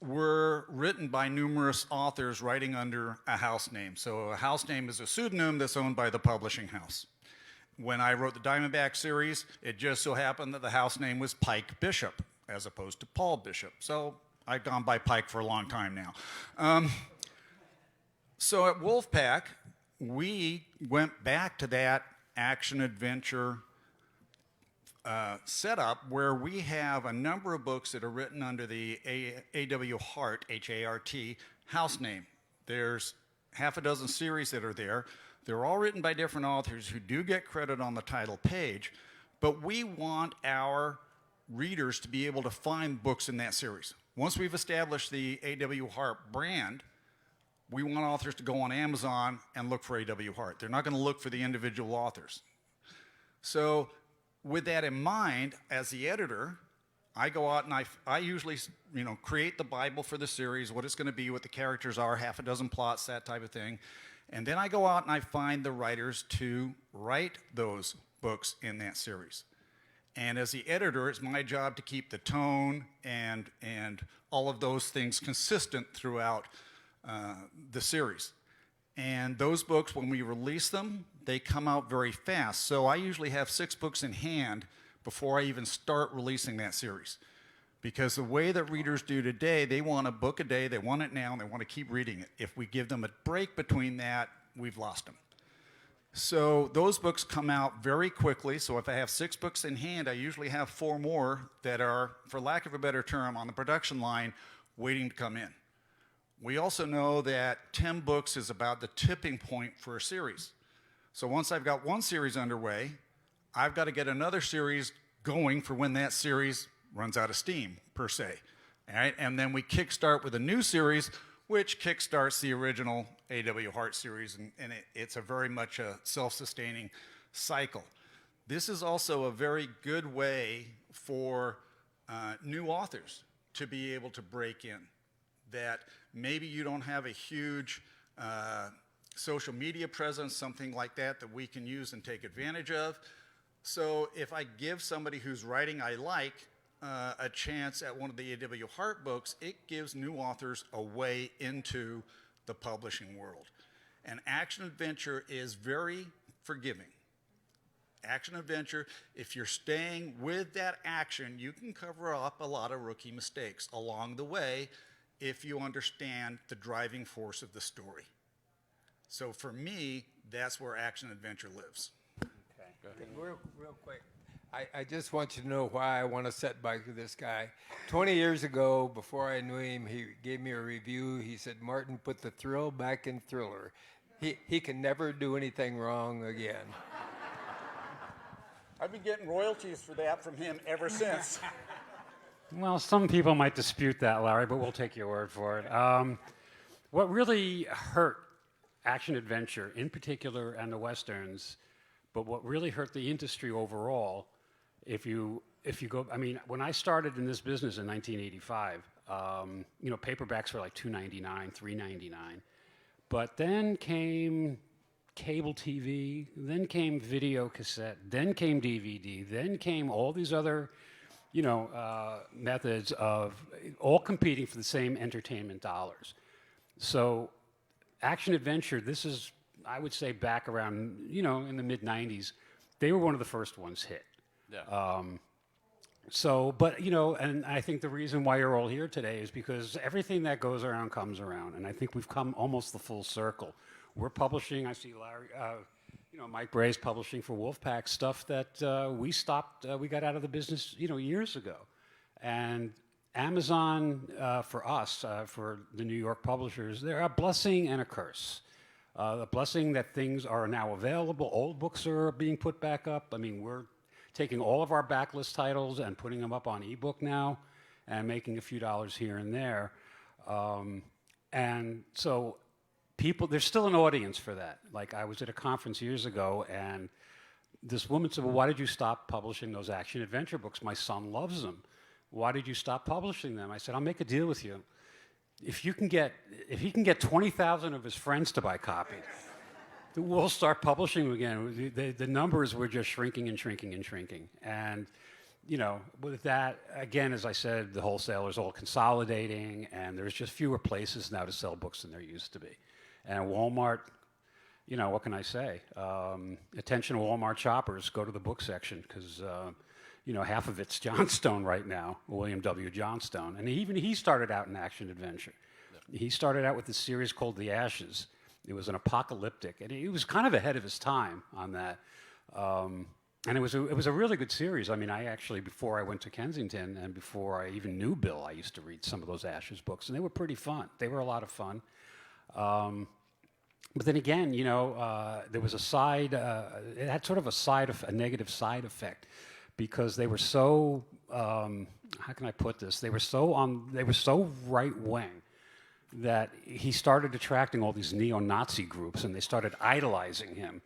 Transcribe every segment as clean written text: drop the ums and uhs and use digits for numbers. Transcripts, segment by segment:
were written by numerous authors writing under a house name. So a house name is a pseudonym that's owned by the publishing house. When I wrote the Diamondback series, it just so happened that the house name was Pike Bishop as opposed to Paul Bishop. So I've gone by Pike for a long time now. So at Wolfpack, we went back to that action-adventure setup where we have a number of books that are written under the A.W. Hart, H-A-R-T, house name. There's half a dozen series that are there. They're all written by different authors who do get credit on the title page, but we want our readers to be able to find books in that series. Once we've established the A.W. Hart brand, we want authors to go on Amazon and look for A.W. Hart. They're not going to look for the individual authors. So with that in mind, as the editor, I go out and I usually create the Bible for the series, what it's going to be, what the characters are, half a dozen plots, that type of thing. And then I go out and I find the writers to write those books in that series. And as the editor, it's my job to keep the tone and all of those things consistent throughout the series. And those books, when we release them, they come out very fast. So I usually have 6 books in hand before I even start releasing that series. Because the way that readers do today, they want a book a day, they want it now, and they want to keep reading it. If we give them a break between that, we've lost them. So those books come out very quickly. So if I have 6 books in hand, I usually have 4 more that are, for lack of a better term, on the production line waiting to come in. We also know that 10 books is about the tipping point for a series. So once I've got one series underway, I've got to get another series going for when that series runs out of steam, per se. All right? And then we kickstart with a new series, which kickstarts the original A.W. Hart series, and it's a very much a self-sustaining cycle. This is also a very good way for new authors to be able to break in. That maybe you don't have a huge social media presence, something like that we can use and take advantage of. So if I give somebody who's writing I like a chance at one of the A.W. Hart books, it gives new authors a way into the publishing world. And action-adventure is very forgiving. Action-adventure, if you're staying with that action, you can cover up a lot of rookie mistakes along the way if you understand the driving force of the story. So for me, that's where action-adventure lives. Okay. Real quick. I just want you to know why I want to set by this guy. 20 years ago, before I knew him, he gave me a review. He said, Martin, put the thrill back in Thriller. He can never do anything wrong again. I've been getting royalties for that from him ever since. Well, some people might dispute that, Larry, but we'll take your word for it. What really hurt action-adventure, in particular, and the Westerns, but what really hurt the industry overall, if you go, I mean, when I started in this business in 1985, paperbacks were like $2.99, $3.99. But then came cable TV, then came video cassette, then came DVD, then came all these other, methods of all competing for the same entertainment dollars. So action-adventure, this is, I would say, back around, in the mid-'90s, they were one of the first ones hit. Yeah. And I think the reason why you're all here today is because everything that goes around comes around, and I think we've come almost the full circle. We're publishing, I see Larry, Mike Bray's publishing for Wolfpack stuff that we stopped, we got out of the business, years ago. And Amazon, for us, for the New York publishers, they're a blessing and a curse. The blessing that things are now available, old books are being put back up. I mean, we're taking all of our backlist titles and putting them up on ebook now and making a few dollars here and there. And so there's still an audience for that. Like, I was at a conference years ago, and this woman said, well, why did you stop publishing those action-adventure books? My son loves them. Why did you stop publishing them? I said, I'll make a deal with you. If he can get 20,000 of his friends to buy copies, we'll start publishing again. The numbers were just shrinking and shrinking and shrinking. And you know, with that, again, as I said, the wholesalers all consolidating, and there's just fewer places now to sell books than there used to be. And Walmart, you know, what can I say? Attention Walmart shoppers, go to the book section, because, you know, half of it's Johnstone right now, William W. Johnstone. And even he started out in action adventure. He started out with this series called The Ashes. It was an apocalyptic, and he was kind of ahead of his time on that. And it was a really good series. I mean, I actually, before I went to Kensington and before I even knew Bill, I used to read some of those Ashes books, and they were pretty fun. They were a lot of fun. But then again, you know, there was a side. It had sort of a negative side effect, because they were so. How can I put this? They were so right wing that he started attracting all these neo-Nazi groups, and they started idolizing him.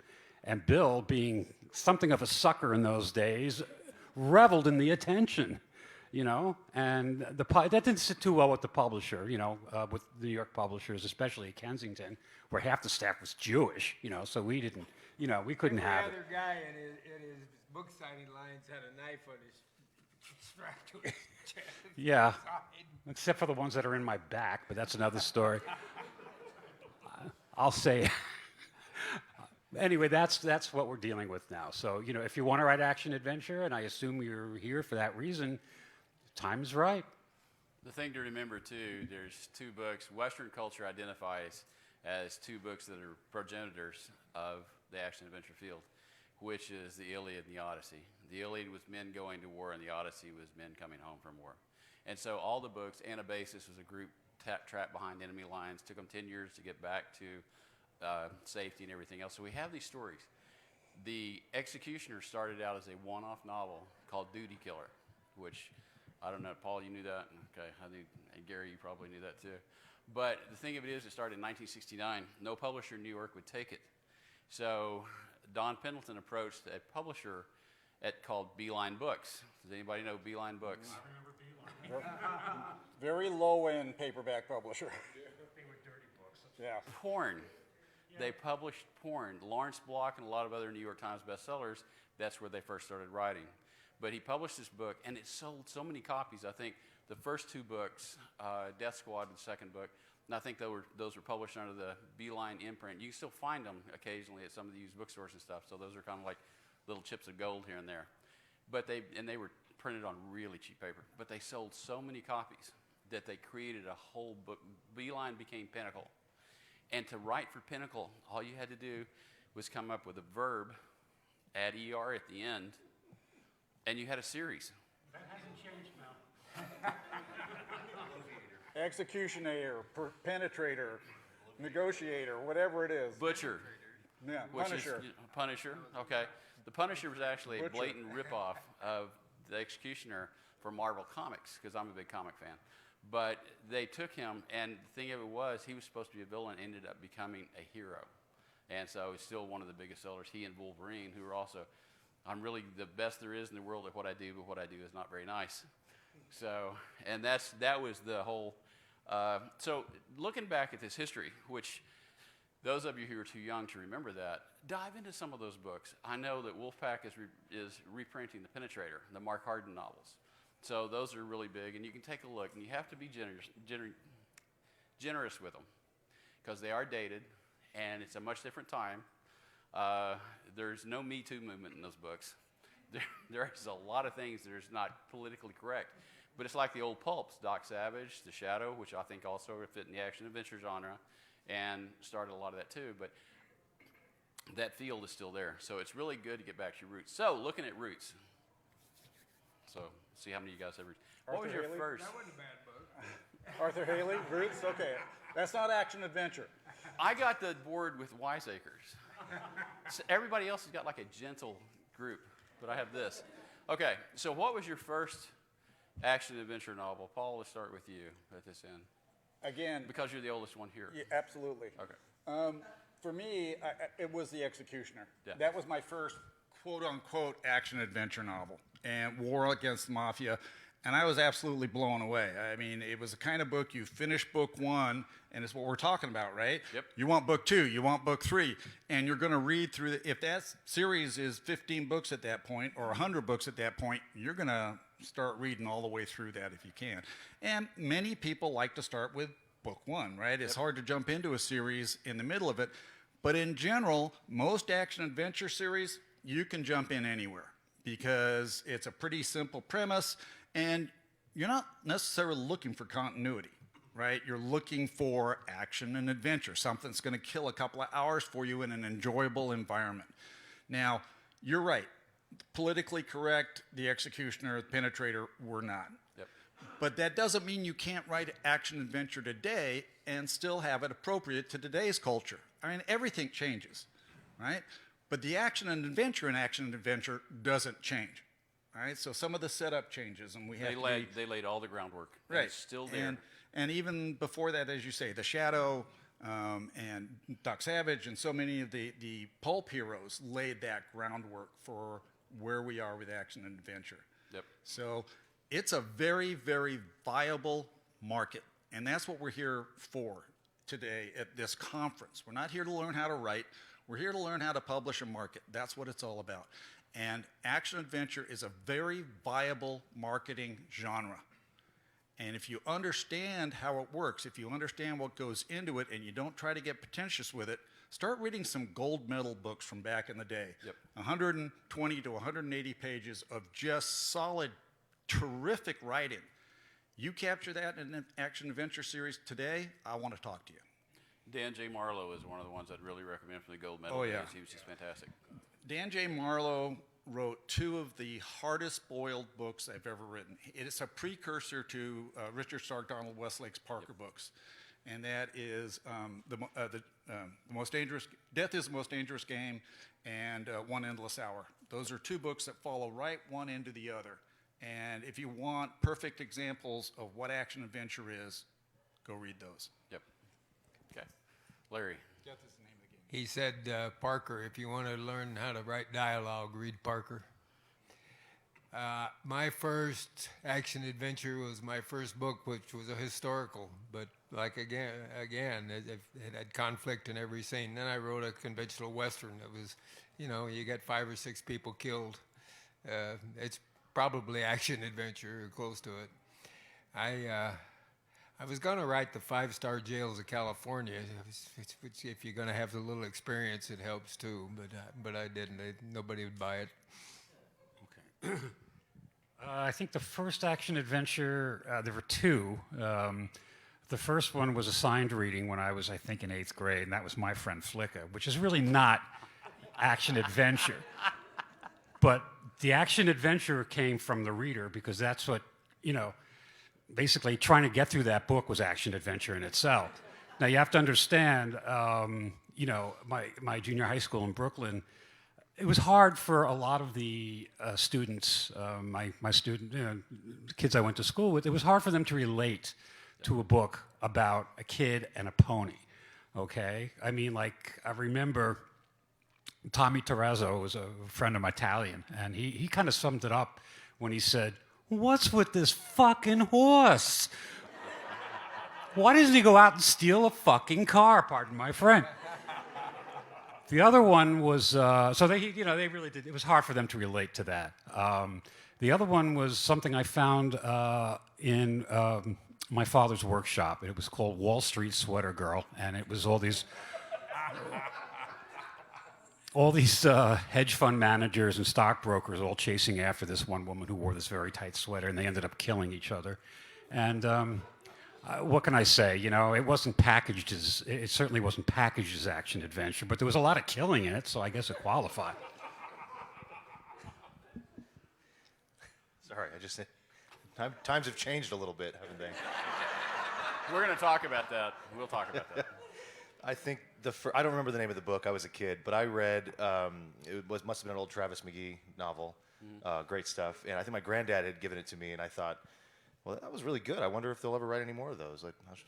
And Bill, being something of a sucker in those days, reveled in the attention, you know. And that didn't sit too well with the publisher, you know, with New York publishers, especially at Kensington, where half the staff was Jewish, you know. So we didn't, you know, we couldn't have it. The other guy in his book signing lines had a knife on his strap to his chest. Yeah, except for the ones that are in my back, but that's another story. I'll say. Anyway, that's what we're dealing with now. So, you know, if you want to write action adventure, and I assume you're here for that reason, time's right. The thing to remember, too, there's two books. Western culture identifies as two books that are progenitors of the action adventure field, which is the Iliad and the Odyssey. The Iliad was men going to war, and the Odyssey was men coming home from war. And so all the books, Anabasis was a group trapped behind enemy lines. Took them 10 years to get back to safety and everything else. So we have these stories. The Executioner started out as a one-off novel called Duty Killer, which, I don't know, Paul, you knew that? Okay, and Gary, you probably knew that too. But the thing of it is, it started in 1969. No publisher in New York would take it. So Don Pendleton approached a publisher called Beeline Books. Does anybody know Beeline Books? I remember Beeline. Very low-end paperback publisher. They were dirty books. Yeah. Porn. They published porn. Lawrence Block and a lot of other New York Times bestsellers, that's where they first started writing. But he published this book, and it sold so many copies. I think the first two books, Death Squad, the second book, and I think those were published under the Beeline imprint. You can still find them occasionally at some of the used bookstores and stuff, so those are kind of like little chips of gold here and there. But they were printed on really cheap paper. But they sold so many copies that they created a whole book. Beeline became Pinnacle. And to write for Pinnacle, all you had to do was come up with a verb, add ER at the end, and you had a series. That hasn't changed now. Executioner, penetrator, negotiator, whatever it is. Butcher. Yeah, Which Punisher. is Punisher. Okay. The Punisher was actually a Butcher. blatant ripoff of the Executioner for Marvel Comics, because I'm a big comic fan. But they took him, and the thing of it was, he was supposed to be a villain, ended up becoming a hero. And so he's still one of the biggest sellers. He and Wolverine, who are also, I'm really the best there is in the world at what I do, but what I do is not very nice. So, and that was the whole, so looking back at this history, which those of you who are too young to remember that, dive into some of those books. I know that Wolfpack is reprinting The Penetrator, the Mark Harden novels. So those are really big, and you can take a look, and you have to be generous with them, because they are dated, and it's a much different time. There's no Me Too movement in those books. There's a lot of things that are not politically correct, but it's like the old pulps, Doc Savage, The Shadow, which I think also fit in the action-adventure genre, and started a lot of that too, but that field is still there. So it's really good to get back to your roots. So looking at roots. So see how many of you guys ever. What was your Haley? first? That wasn't a bad book. Arthur Haley, Roots? Okay. That's not action adventure. I got the board with wiseacres. So everybody else has got like a gentle group, but I have this. Okay, so what was your first action adventure novel? Paul, let's start with you at this end. Again, Because you're the oldest one here. yeah, absolutely. Okay. For me, it was The Executioner. Yeah. That was my first quote-unquote action adventure novel, and War Against the Mafia. And I was absolutely blown away. I mean, it was the kind of book you finish book one, and it's what we're talking about, right? Yep. You want book two, you want book three, and you're going to read through if that series is 15 books at that point or 100 books at that point, you're going to start reading all the way through that if you can. And many people like to start with book one, right? It's hard to jump into a series in the middle of it. But in general, most action-adventure series, you can jump in anywhere because it's a pretty simple premise, and you're not necessarily looking for continuity, right? You're looking for action and adventure, something that's going to kill a couple of hours for you in an enjoyable environment. Now, you're right. Politically correct, the Executioner, the Penetrator were not. Yep. But that doesn't mean you can't write action adventure today and still have it appropriate to today's culture. I mean, everything changes, right? But the action and adventure doesn't change, right? So some of the setup changes, and we have They laid all the groundwork. And right. it's still there. And even before that, as you say, the Shadow and Doc Savage and so many of the pulp heroes laid that groundwork for where we are with action and adventure. Yep. So it's a very, very viable market, and that's what we're here for today at this conference. We're not here to learn how to write. We're here to learn how to publish and market. That's what it's all about. And action adventure is a very viable marketing genre. And if you understand how it works, if you understand what goes into it, and you don't try to get pretentious with it, start reading some gold medal books from back in the day. Yep. 120 to 180 pages of just solid, terrific writing. You capture that in an action adventure series today, I want to talk to you. Dan J. Marlowe is one of the ones I'd really recommend from the gold medal Oh, days. yeah. He was just fantastic. Dan J. Marlowe wrote two of the hardest boiled books I've ever written. It's a precursor to Richard Stark Donald Westlake's Parker books, and that is the most dangerous. Death is the Most Dangerous Game, and One Endless Hour. Those are two books that follow right one into the other. And if you want perfect examples of what action adventure is, go read those. Yep. Okay. Larry. Death is the name of the game. He said, Parker, if you want to learn how to write dialogue, read Parker. My first action adventure was my first book, which was a historical, but like again, it had conflict in every scene. Then I wrote a conventional Western that was, you get 5 or 6 people killed. It's probably action adventure or close to it. I was going to write the 5-star jails of California. Which if you're going to have a little experience, it helps too. But I didn't. Nobody would buy it. Okay. I think the first action adventure, there were two. The first one was assigned reading when I was, I think, in 8th grade, and that was My Friend Flicka, which is really not action adventure. But the action adventure came from the reader because that's what, basically trying to get through that book was action adventure in itself. Now, you have to understand, my junior high school in Brooklyn, it was hard for a lot of the students, my student, the kids I went to school with, it was hard for them to relate to a book about a kid and a pony, okay? I mean, I remember Tommy Terrazzo was a friend of my Italian, and he kind of summed it up when he said, "What's with this fucking horse? Why doesn't he go out and steal a fucking car?" Pardon my French. The other one was so they really did. It was hard for them to relate to that. The other one was something I found in my father's workshop. It was called Wall Street Sweater Girl, and it was all these hedge fund managers and stockbrokers all chasing after this one woman who wore this very tight sweater, and they ended up killing each other. And what can I say? It wasn't packaged as, it certainly wasn't packaged as action adventure, but there was a lot of killing in it, so I guess it qualified. Sorry, I just said, times have changed a little bit, haven't they? We're going to talk about that. We'll talk about that. I think I don't remember the name of the book. I was a kid, but I read must have been an old Travis McGee novel. Great stuff. And I think my granddad had given it to me, and I thought, well, that was really good. I wonder if they'll ever write any more of those.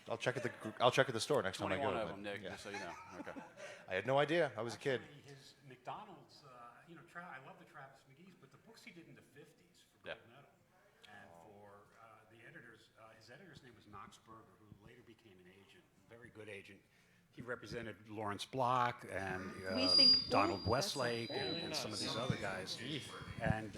I'll check at the store next time I go. 21 of them, Nick, just so you know. Okay. I had no idea. I was a kid. His McDonald's, I love the Travis McGee's, but the books he did in the 50s for Gold Medal and for very good agent. He represented Lawrence Block and We think- Donald oh, that's Westlake and some of these other guys. And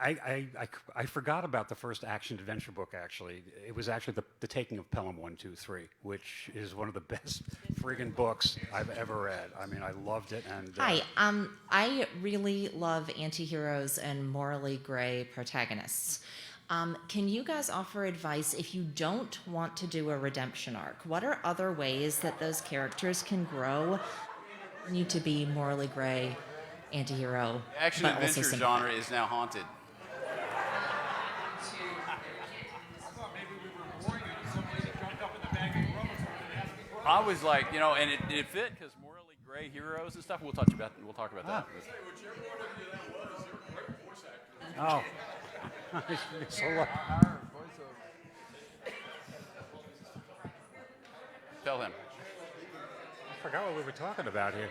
I forgot about the first action-adventure book, actually. It was actually the Taking of Pelham 1, 2, 3, which is one of the best friggin' books I've ever read. I mean, I loved it. And Hi, I really love anti-heroes and morally gray protagonists. Can you guys offer advice if you don't want to do a redemption arc? What are other ways that those characters can grow? Need to be morally gray, anti-hero, Action but also adventure sympathetic. genre is now haunted. I was like, you know, and it fit because morally gray heroes and stuff. We'll talk about that. oh. So, Tell him. I forgot what we were talking about here.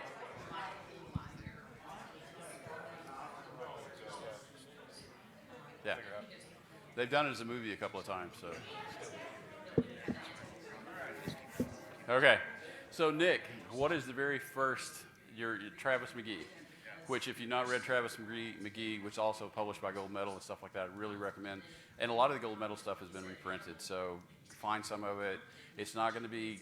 Yeah, they've done it as a movie a couple of times. So, okay. So Nick, what is the very first your Travis McGee? Which, if you've not read Travis McGee, which is also published by Gold Medal and stuff like that, I really recommend. And a lot of the Gold Medal stuff has been reprinted, so find some of it. It's not going to be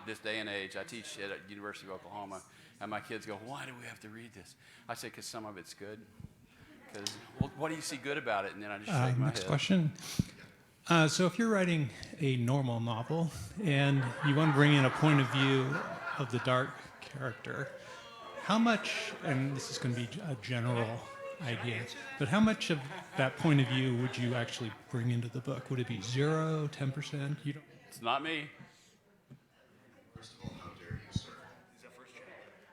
this day and age. I teach at University of Oklahoma, and my kids go, "Why do we have to read this?" I say, "Because some of it's good." Because, well, what do you see good about it? And then I just shake my Next head. question. So if you're writing a normal novel and you want to bring in a point of view of the dark character, how much, and this is going to be a general idea, but how much of that point of view would you actually bring into the book? Would it be 0, 10%? You don't. It's not me. First of all, how dare you, sir?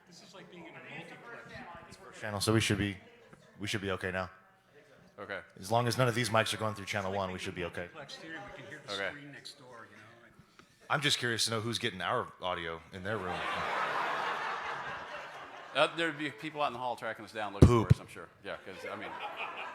This is like being in a multiplex. Channel, so we should be okay now. Okay. As long as none of these mics are going through channel 1, we should be okay. Multiplex theory, we can hear the Okay. screen next door, you know. I'm just curious to know who's getting our audio in their room. There'd be people out in the hall tracking us down looking Poop. for us, I'm sure. Yeah, because, I mean,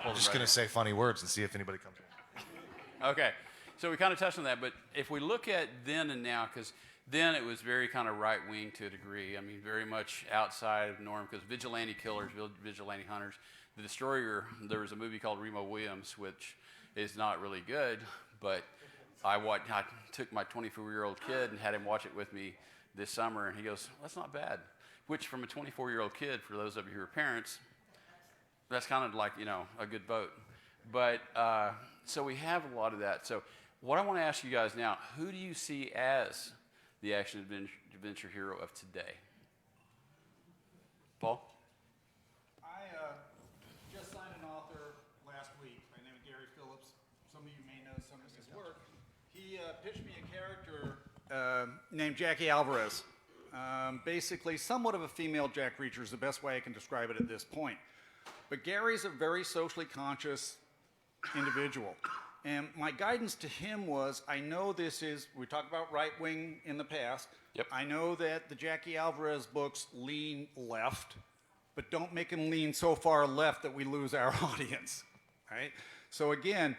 I'm just going to say funny words and see if anybody comes in. Okay, so we kind of touched on that, but if we look at then and now, because then it was very kind of right-wing to a degree. I mean, very much outside of norm, because vigilante killers, vigilante hunters. The Destroyer, there was a movie called Remo Williams, which is not really good, but I took my 24-year-old kid and had him watch it with me this summer, and he goes, "That's not bad." Which, from a 24-year-old kid, for those of you who are parents, that's kind of like, you know, a good vote. But, so we have a lot of that. So what I want to ask you guys now, who do you see as the action-adventure hero of today? Paul? I just signed an author last week by the name of Gary Phillips. Some of you may know some of his work. He pitched me a character named Jackie Alvarez. Basically, somewhat of a female Jack Reacher is the best way I can describe it at this point. But Gary's a very socially conscious individual. And my guidance to him was, I know this is, we talked about right-wing in the past. Yep. I know that the Jackie Alvarez books lean left, but don't make them lean so far left that we lose our audience, right? So again,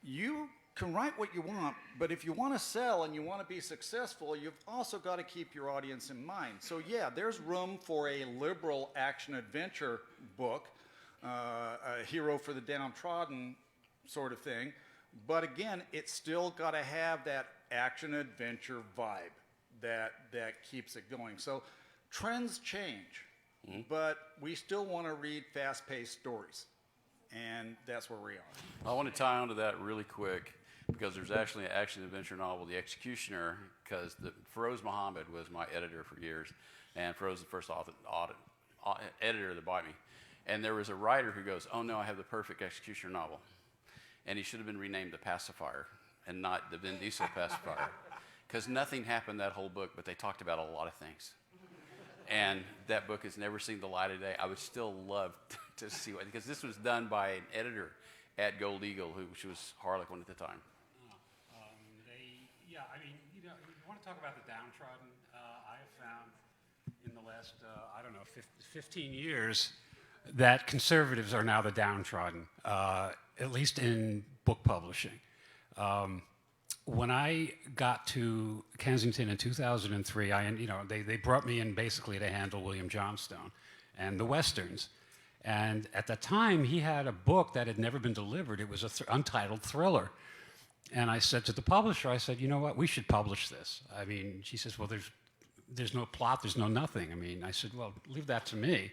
you can write what you want, but if you want to sell and you want to be successful, you've also got to keep your audience in mind. So yeah, there's room for a liberal action-adventure book, a hero for the downtrodden sort of thing. But again, it's still got to have that action-adventure vibe that keeps it going. So trends change, but we still want to read fast-paced stories, and that's where we are. I want to tie onto that really quick because there's actually an action-adventure novel, The Executioner, because Feroz Muhammad was my editor for years, and Feroz was the first editor that bought me. And there was a writer who goes, "Oh no, I have the perfect Executioner novel." And he should have been renamed The Pacifier and not the Vin Diesel Pacifier. Because nothing happened that whole book, but they talked about a lot of things. And that book has never seen the light of day. I would still love to see it, because this was done by an editor at Gold Eagle, which was Harlequin at the time. Yeah, I mean, you want to talk about the downtrodden? I have found in the last, 15 years, that conservatives are now the downtrodden, at least in book publishing. when I got to Kensington in 2003, they brought me in basically to handle William Johnstone and the Westerns. And at the time, he had a book that had never been delivered. It was an untitled thriller. And I said to the publisher, I said, you know what, we should publish this. I mean, she says, well, there's no plot, there's no nothing. I mean, I said, well, leave that to me.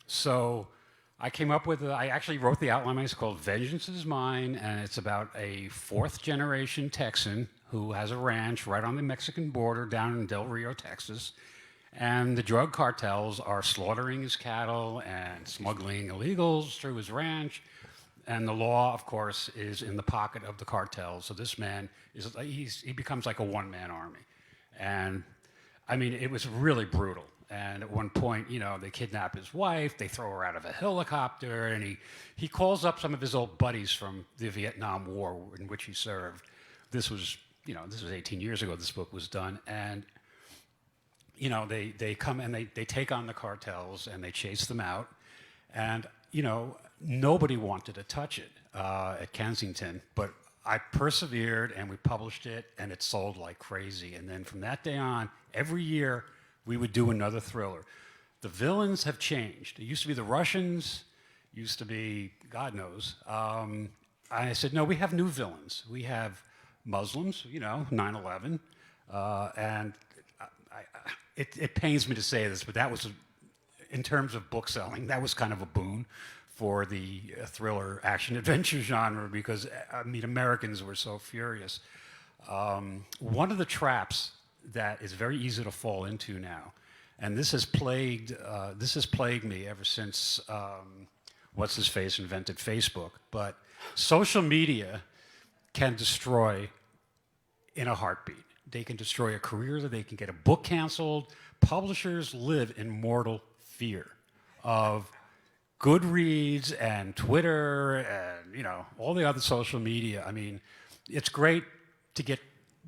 So I came up with, I actually wrote the outline. It's called Vengeance is Mine, and it's about a fourth-generation Texan who has a ranch right on the Mexican border down in Del Rio, Texas. And the drug cartels are slaughtering his cattle and smuggling illegals through his ranch. And the law, of course, is in the pocket of the cartels. So this man, he becomes like a one-man army. And, I mean, it was really brutal. And at one point, they kidnap his wife, they throw her out of a helicopter, and he calls up some of his old buddies from the Vietnam War in which he served. This was 18 years ago this book was done. And they come and they take on the cartels and they chase them out. And, nobody wanted to touch it at Kensington, but I persevered and we published it and it sold like crazy. And then from that day on, every year we would do another thriller. The villains have changed. It used to be the Russians, used to be, God knows. I said, no, we have new villains. We have Muslims, 9/11. And it pains me to say this, but that was, in terms of book selling, that was kind of a boon for the thriller action-adventure genre because, Americans were so furious. One of the traps that is very easy to fall into now, and this has plagued me ever since what's-his-face invented Facebook, but social media can destroy in a heartbeat. They can destroy a career, they can get a book canceled. Publishers live in mortal fear of Goodreads and Twitter and, all the other social media. I mean, it's great to get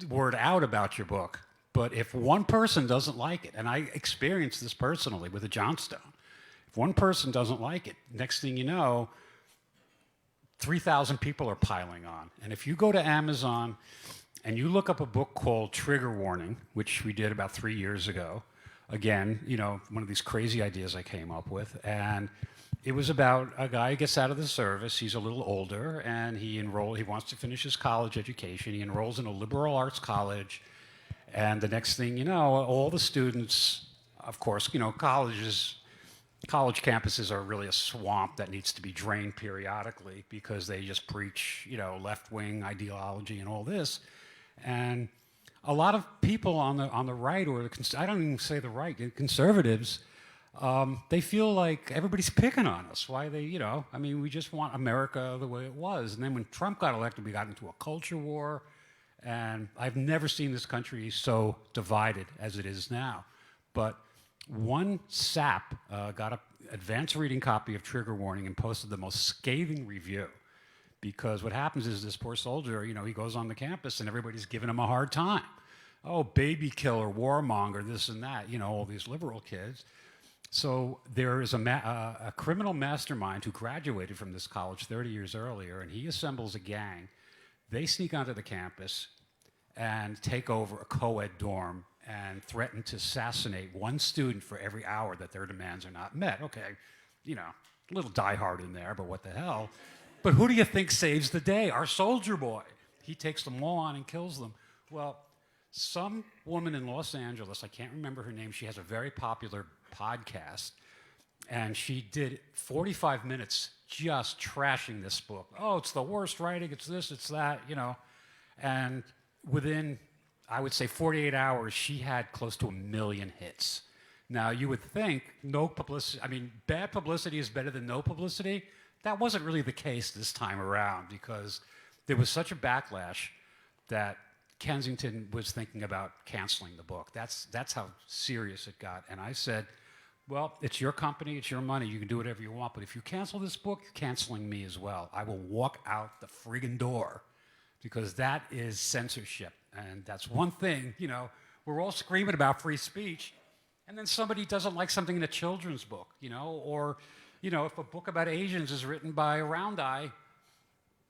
word out about your book, but if one person doesn't like it, and I experienced this personally with a Johnstone, if one person doesn't like it, next thing you know, 3,000 people are piling on. And if you go to Amazon and you look up a book called Trigger Warning, which we did about 3 years ago, again, one of these crazy ideas I came up with, and it was about a guy who gets out of the service. He's a little older, and he wants to finish his college education. He enrolls in a liberal arts college, and the next thing you know, all the students, of course, college campuses are really a swamp that needs to be drained periodically because they just preach, left-wing ideology and all this. And a lot of people on the right, or I don't even say the right, the conservatives, they feel like everybody's picking on us. Why we just want America the way it was. And then when Trump got elected, we got into a culture war. And I've never seen this country so divided as it is now. But one sap got an advanced reading copy of Trigger Warning and posted the most scathing review. Because what happens is this poor soldier, he goes on the campus and everybody's giving him a hard time. Oh, baby killer, warmonger, this and that, all these liberal kids. So there is a criminal mastermind who graduated from this college 30 years earlier, and he assembles a gang. They sneak onto the campus and take over a co-ed dorm and threaten to assassinate one student for every hour that their demands are not met. Okay, a little diehard in there, but what the hell? But who do you think saves the day? Our soldier boy. He takes them all on and kills them. Well, some woman in Los Angeles, I can't remember her name, she has a very popular podcast, and she did 45 minutes just trashing this book. Oh, it's the worst writing, it's this, it's that, And within, I would say, 48 hours, she had close to 1 million hits. Now, you would think bad publicity is better than no publicity. That wasn't really the case this time around because there was such a backlash that Kensington was thinking about canceling the book. That's how serious it got. And I said, well, it's your company, it's your money, you can do whatever you want, but if you cancel this book, you're canceling me as well. I will walk out the friggin' door because that is censorship. And that's one thing, we're all screaming about free speech, and then somebody doesn't like something in a children's book, or if a book about Asians is written by a round eye,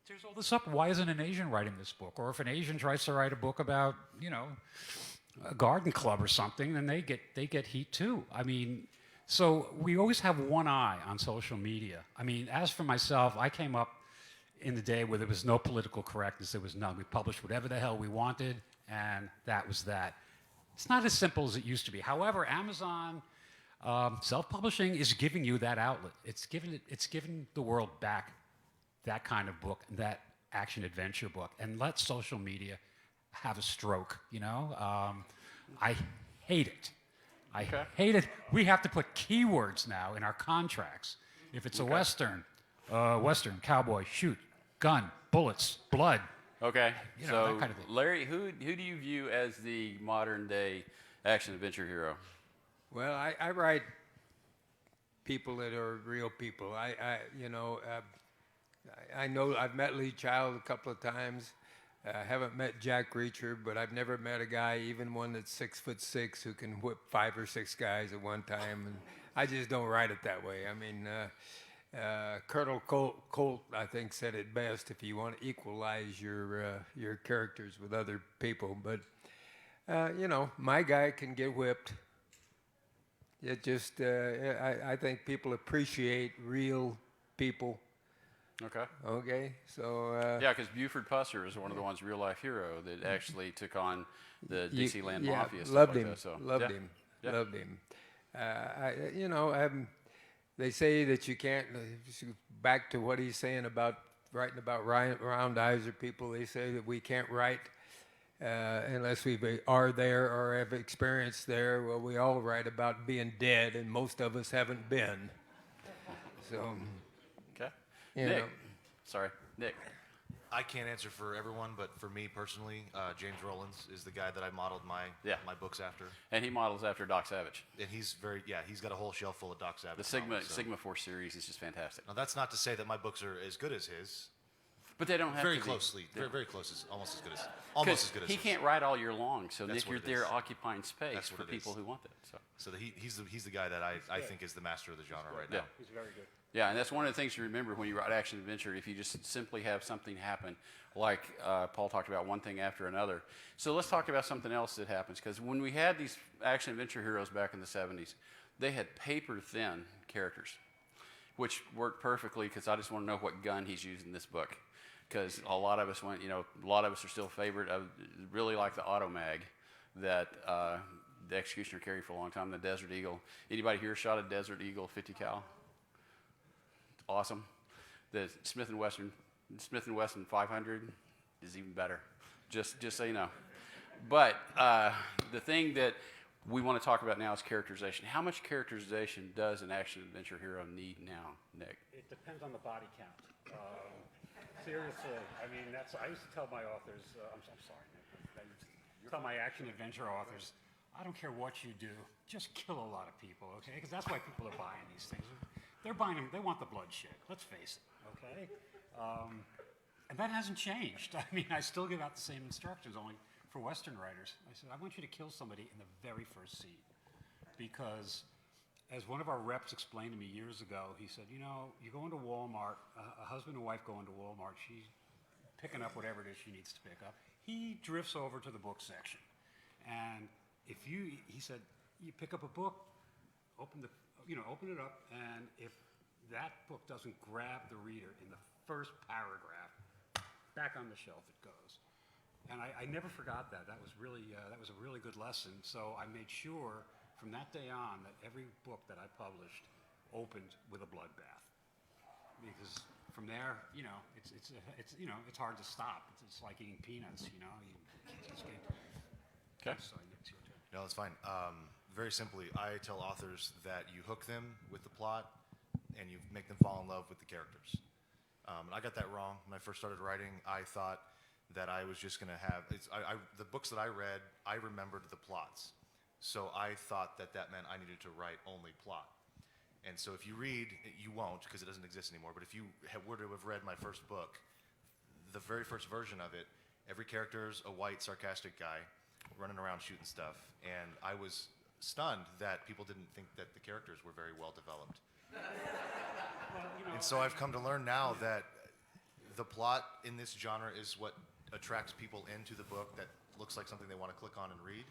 tears all this up. Why isn't an Asian writing this book? Or if an Asian tries to write a book about, a garden club or something, then they get heat too. I mean, so we always have one eye on social media. I mean, as for myself, I came up in the day where there was no political correctness. There was none. We published whatever the hell we wanted, and that was that. It's not as simple as it used to be. However, Amazon self-publishing is giving you that outlet. It's giving the world back that kind of book, that action-adventure book, and let social media have a stroke, I hate it. I hate it. We have to put keywords now in our contracts. If it's a Western, cowboy, shoot, gun, bullets, blood. Okay, so that kind of thing. Larry, who do you view as the modern day action adventure hero? Well, I write people that are real people. I know I've met Lee Child a couple of times. I haven't met Jack Reacher, but I've never met a guy, even one that's 6'6", who can whip 5 or 6 guys at one time. And I just don't write it that way. I mean, Colonel Colt, I think, said it best: if you want to equalize your characters with other people. But my guy can get whipped. It just, I think people appreciate real people. Okay. Okay, so... yeah, because Buford Pusser is one of the ones, real-life hero, that actually took on the Dixieland Mafia. Loved stuff him, like that, so. loved him, loved him. They say that you can't, back to what he's saying about writing about round eyes or people, they say that we can't write unless we are there or have experience there. Well, we all write about being dead, and most of us haven't been. So... Okay. You Nick. know. Sorry, Nick. I can't answer for everyone, but for me personally, James Rowlands is the guy that I modeled my books after. And he models after Doc Savage. And he's he's got a whole shelf full of Doc Savage. The novels, so. Sigma Force series is just fantastic. Now that's not to say that my books are as good as his. But they don't have Very to closely, be. very close, almost as good as He his. can't write all year long, so That's Nick, what you're it there is. occupying space That's for what it people is. who want that. So. So he's the guy that I think is the master of the genre right now. He's very good. Yeah, and that's one of the things you remember when you write action adventure. If you just simply have something happen, like Paul talked about, one thing after another. So let's talk about something else that happens, because when we had these action adventure heroes back in the 70s, they had paper-thin characters, which worked perfectly, because I just want to know what gun he's using in this book. Because a lot of us are still favorite of, really like the Automag that the Executioner carried for a long time, the Desert Eagle. Anybody here shot a Desert Eagle 50 cal? Awesome. The Smith & Wesson 500 is even better, just so you know. But the thing that we want to talk about now is characterization. How much characterization does an action-adventure hero need now, Nick? It depends on the body count. Seriously, I mean, I used to tell my authors, I'm sorry, Nick, I used to tell my action-adventure authors, I don't care what you do, just kill a lot of people, okay? Because that's why people are buying these things. They're buying them, they want the bloodshed, let's face it, okay? And that hasn't changed. I mean, I still give out the same instructions, only for Western writers. I said, I want you to kill somebody in the very first scene. Because, as one of our reps explained to me years ago, he said, you go into Walmart, a husband and wife go into Walmart, she's picking up whatever it is she needs to pick up. He drifts over to the book section. And he said, you pick up a book, open it up, and if that book doesn't grab the reader in the first paragraph, back on the shelf it goes. And I never forgot that. That was a really good lesson. So I made sure from that day on that every book that I published opened with a bloodbath. Because from there, it's hard to stop. It's like eating peanuts, you just can't. Okay. So it's your turn. No, that's fine. Very simply, I tell authors that you hook them with the plot and you make them fall in love with the characters. And I got that wrong. When I first started writing, I thought that I was just going to have... the books that I read, I remembered the plots. So I thought that meant I needed to write only plot. And so if you read, you won't because it doesn't exist anymore, but if you were to have read my first book, the very first version of it, every character is a white, sarcastic guy running around shooting stuff. And I was stunned that people didn't think that the characters were very well developed. And so I've come to learn now that the plot in this genre is what attracts people into the book that looks like something they want to click on and read.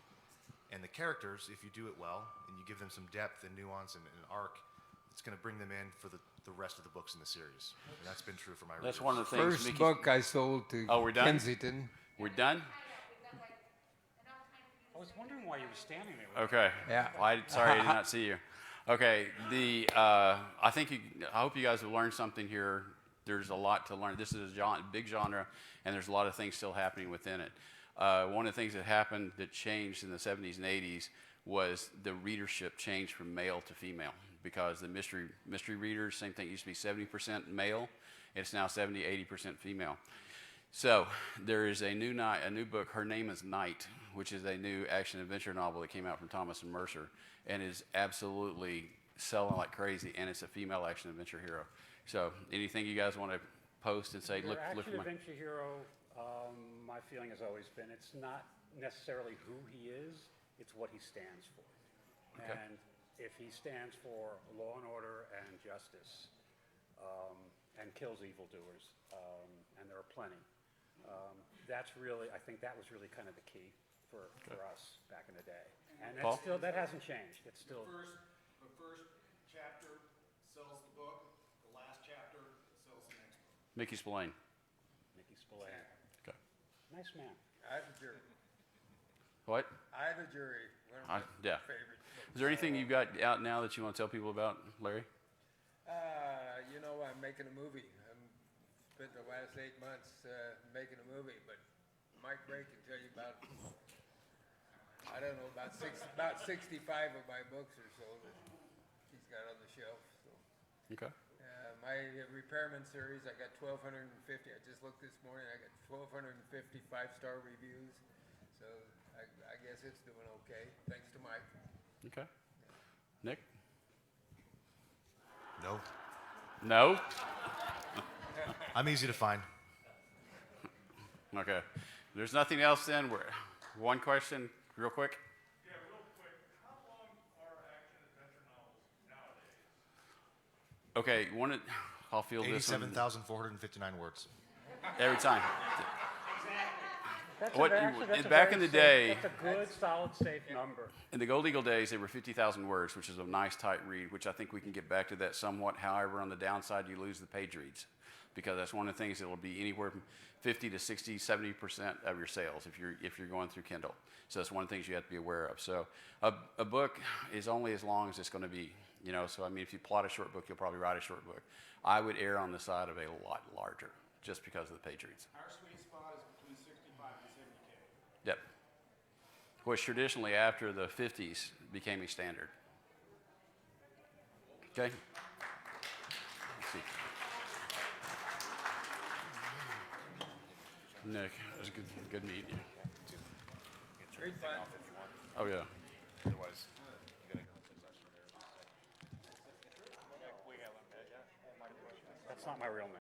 And the characters, if you do it well and you give them some depth and nuance and an arc, it's going to bring them in for the rest of the books in the series. And that's been true for my That's readers. one of the things. First Mickey- book I sold to Oh, we're done? Kensington. We're done? I was wondering why you were standing there. Okay. Yeah. Well, sorry, I did not see you. Okay. I hope you guys have learned something here. There's a lot to learn. This is a big genre, and there's a lot of things still happening within it. One of the things that happened that changed in the 70s and 80s was the readership changed from male to female, because the mystery readers, same thing, used to be 70% male. It's now 70, 80% female. So there is a new book. Her Name is Night, which is a new action adventure novel that came out from Thomas and Mercer, and is absolutely selling like crazy. And it's a female action adventure hero. So anything you guys want to post and say, Your look action at my. adventure hero, my feeling has always been it's not necessarily who he is, it's what he stands for. Okay. And if he stands for law and order and justice, and kills evildoers, and there are plenty, I think that was really kind of the key for us back in the day. And Paul? that hasn't changed. It's still. The first chapter sells the book. The last chapter sells the next book. Mickey Spillane. Mickey Spillane. Okay. Nice man. I the jury. What? I the jury. One of my Yeah. favorite books. Is there anything you've got out now that you want to tell people about, Larry? I'm making a movie. I'm spent the last 8 months making a movie, but Mike Bray can tell you about, I don't know, about 65 of my books or so that he's got on the shelf. So. Okay. My Repairman series, I got 1,250. I just looked this morning. I got 1,250 5-star reviews. So I guess it's doing okay, thanks to Mike. Okay. Nick? No. No? I'm easy to find. Okay. There's nothing else then. One question, real quick. Yeah, real quick. How long are action adventure novels nowadays? Okay, I'll field this one 87,459 words. every time. That's Back in the day, That's a good, solid, safe number. in the Gold Eagle days, they were 50,000 words, which is a nice tight read, which I think we can get back to that somewhat. However, on the downside, you lose the page reads, because that's one of the things that will be anywhere from 50 to 60, 70% of your sales if you're going through Kindle. So that's one of the things you have to be aware of. So a book is only as long as it's going to be, so I mean, if you plot a short book, you'll probably write a short book. I would err on the side of a lot larger, just because of the page reads. Our sweet spot is between 65 and 70K. Yep. Which traditionally after the 50s became a standard. Okay? Let's see. Nick, it was good meeting you. Great fun. Oh, yeah. Otherwise, That's not my real name.